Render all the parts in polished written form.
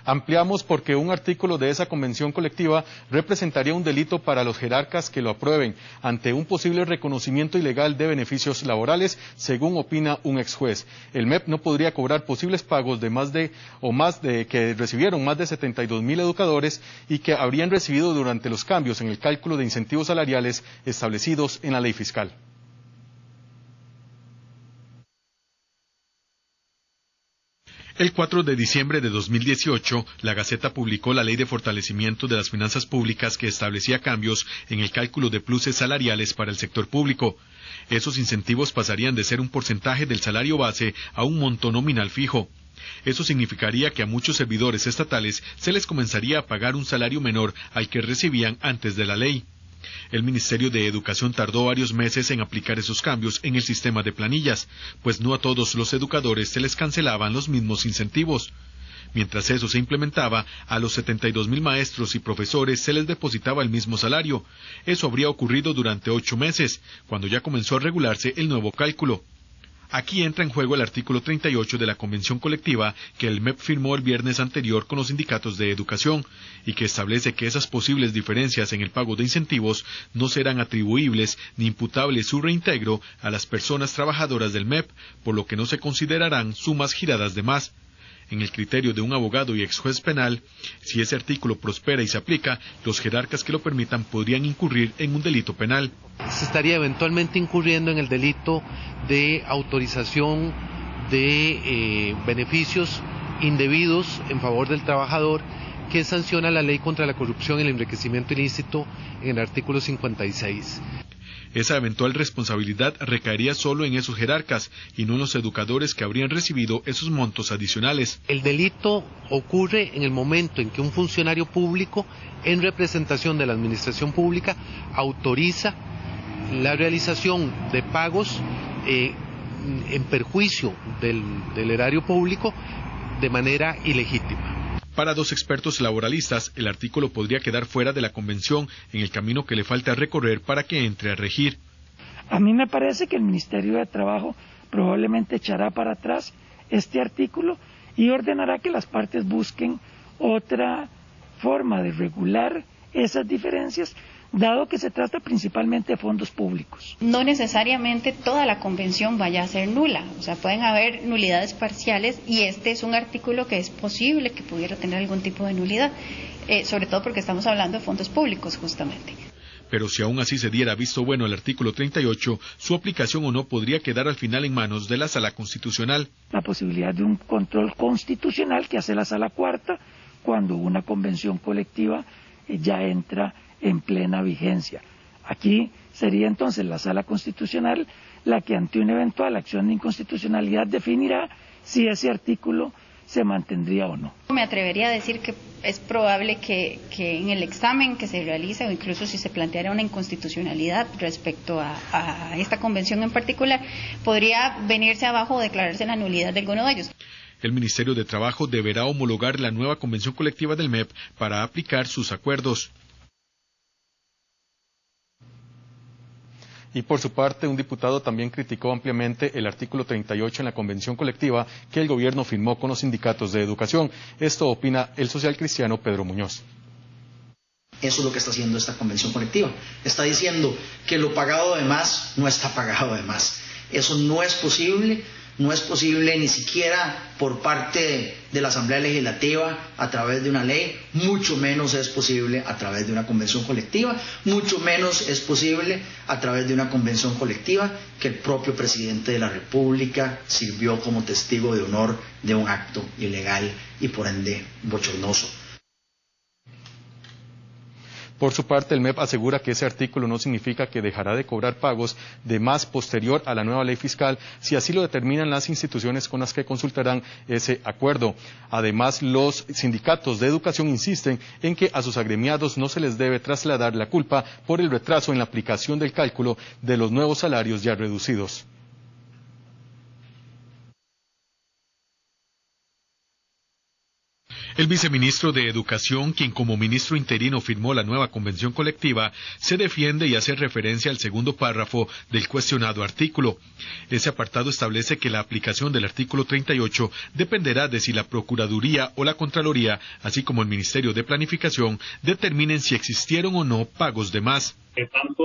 Ampliamos porque un artículo de esa convención colectiva representaría un delito para los jerarcas que lo aprueben ante un posible reconocimiento ilegal de beneficios laborales, según opina un ex juez. El MEP no podría cobrar posibles pagos de que recibieron más de 72.000 educadores y que habrían recibido durante los cambios en el cálculo de incentivos salariales establecidos en la ley fiscal. El 4 de diciembre de 2018, la Gaceta publicó la Ley de Fortalecimiento de las Finanzas Públicas que establecía cambios en el cálculo de pluses salariales para el sector público. Esos incentivos pasarían de ser un porcentaje del salario base a un monto nominal fijo. Eso significaría que a muchos servidores estatales se les comenzaría a pagar un salario menor al que recibían antes de la ley. El Ministerio de Educación tardó varios meses en aplicar esos cambios en el sistema de planillas, pues no a todos los educadores se les cancelaban los mismos incentivos. Mientras eso se implementaba, a los 72.000 maestros y profesores se les depositaba el mismo salario. Eso habría ocurrido durante 8 meses, cuando ya comenzó a regularse el nuevo cálculo. Aquí entra en juego el artículo 38 de la Convención Colectiva que el MEP firmó el viernes anterior con los sindicatos de educación y que establece que esas posibles diferencias en el pago de incentivos no serán atribuibles ni imputables su reintegro a las personas trabajadoras del MEP, por lo que no se considerarán sumas giradas de más. En el criterio de un abogado y ex juez penal, si ese artículo prospera y se aplica, los jerarcas que lo permitan podrían incurrir en un delito penal. Se estaría eventualmente incurriendo en el delito de autorización de beneficios indebidos en favor del trabajador, que sanciona la ley contra la corrupción y el enriquecimiento ilícito en el artículo 56. Esa eventual responsabilidad recaería solo en esos jerarcas y no en los educadores que habrían recibido esos montos adicionales. El delito ocurre en el momento en que un funcionario público, en representación de la administración pública, autoriza la realización de pagos en perjuicio del erario público de manera ilegítima. Para dos expertos laboralistas, el artículo podría quedar fuera de la convención en el camino que le falta recorrer para que entre a regir. A mí me parece que el Ministerio de Trabajo probablemente echará para atrás este artículo y ordenará que las partes busquen otra forma de regular esas diferencias, dado que se trata principalmente de fondos públicos. No necesariamente toda la convención vaya a ser nula, o sea, pueden haber nulidades parciales y este es un artículo que es posible que pudiera tener algún tipo de nulidad, sobre todo porque estamos hablando de fondos públicos justamente. Pero si aún así se diera visto bueno el artículo 38, su aplicación o no podría quedar al final en manos de la Sala Constitucional. La posibilidad de un control constitucional que hace la Sala Cuarta cuando una convención colectiva ya entra en plena vigencia. Aquí sería entonces la Sala Constitucional la que ante una eventual acción de inconstitucionalidad definirá si ese artículo se mantendría o no. Me atrevería a decir que es probable que en el examen que se realice o incluso si se planteara una inconstitucionalidad respecto a esta convención en particular, podría venirse abajo o declararse la nulidad de alguno de ellos. El Ministerio de Trabajo deberá homologar la nueva convención colectiva del MEP para aplicar sus acuerdos. Y por su parte, un diputado también criticó ampliamente el artículo 38 en la convención colectiva que el gobierno firmó con los sindicatos de educación. Esto opina el socialcristiano Pedro Muñoz. Eso es lo que está haciendo esta convención colectiva. Está diciendo que lo pagado de más no está pagado de más. Eso no es posible. No es posible ni siquiera por parte de la Asamblea Legislativa a través de una ley, mucho menos es posible a través de una convención colectiva, mucho menos es posible a través de una convención colectiva que el propio presidente de la República sirvió como testigo de honor de un acto ilegal y por ende bochornoso. Por su parte, el MEP asegura que ese artículo no significa que dejará de cobrar pagos de más posterior a la nueva ley fiscal, si así lo determinan las instituciones con las que consultarán ese acuerdo. Además, los sindicatos de educación insisten en que a sus agremiados no se les debe trasladar la culpa por el retraso en la aplicación del cálculo de los nuevos salarios ya reducidos. El viceministro de Educación, quien como ministro interino firmó la nueva convención colectiva, se defiende y hace referencia al segundo párrafo del cuestionado artículo. Ese apartado establece que la aplicación del artículo 38 dependerá de si la Procuraduría o la Contraloría, así como el Ministerio de Planificación, determinen si existieron o no pagos de más. Tanto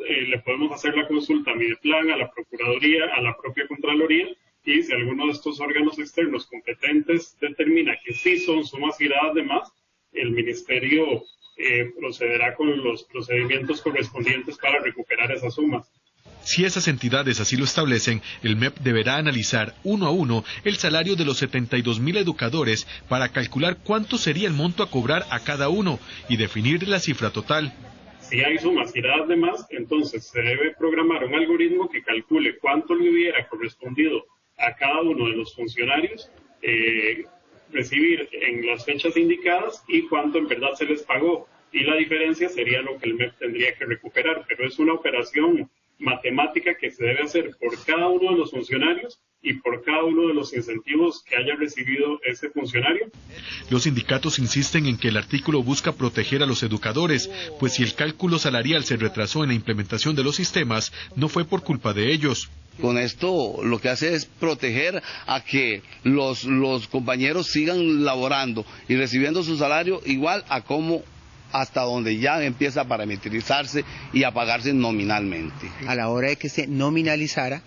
le podemos hacer la consulta a Mideplan, a la Procuraduría, a la propia Contraloría, y si alguno de estos órganos externos competentes determina que sí son sumas giradas de más, el Ministerio procederá con los procedimientos correspondientes para recuperar esas sumas. Si esas entidades así lo establecen, el MEP deberá analizar uno a uno el salario de los 72,000 educadores para calcular cuánto sería el monto a cobrar a cada uno y definir la cifra total. Si hay sumas giradas de más, entonces se debe programar un algoritmo que calcule cuánto le hubiera correspondido a cada uno de los funcionarios recibir en las fechas indicadas y cuánto en verdad se les pagó. Y la diferencia sería lo que el MEP tendría que recuperar, pero es una operación matemática que se debe hacer por cada uno de los funcionarios y por cada uno de los incentivos que haya recibido ese funcionario. Los sindicatos insisten en que el artículo busca proteger a los educadores, pues si el cálculo salarial se retrasó en la implementación de los sistemas, no fue por culpa de ellos. Con esto lo que hace es proteger a que los compañeros sigan laborando y recibiendo su salario igual a como hasta donde ya empieza a parametrizarse y a pagarse nominalmente. A la hora de que se nominalizara,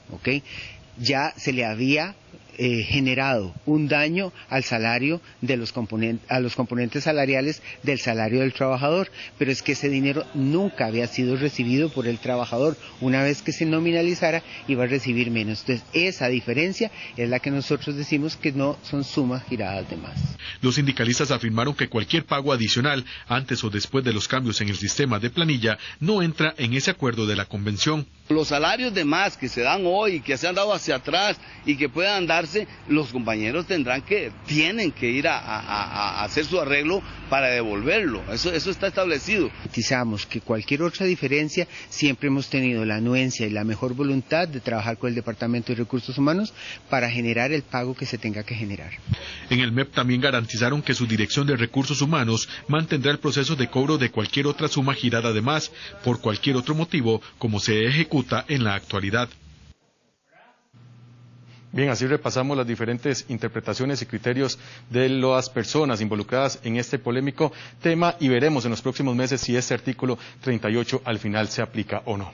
ya se le había generado un daño al salario de los componentes salariales del salario del trabajador, pero es que ese dinero nunca había sido recibido por el trabajador. Una vez que se nominalizara iba a recibir menos. Entonces esa diferencia es la que nosotros decimos que no son sumas giradas de más. Los sindicalistas afirmaron que cualquier pago adicional antes o después de los cambios en el sistema de planilla no entra en ese acuerdo de la convención. Los salarios de más que se dan hoy, que se han dado hacia atrás y que puedan darse, los compañeros tienen que ir a hacer su arreglo para devolverlo. Eso está establecido. Garantizamos que cualquier otra diferencia, siempre hemos tenido la anuencia y la mejor voluntad de trabajar con el Departamento de Recursos Humanos para generar el pago que se tenga que generar. En el MEP también garantizaron que su Dirección de Recursos Humanos mantendrá el proceso de cobro de cualquier otra suma girada de más, por cualquier otro motivo, como se ejecuta en la actualidad. Bien, así repasamos las diferentes interpretaciones y criterios de las personas involucradas en este polémico tema y veremos en los próximos meses si este artículo 38 al final se aplica o no.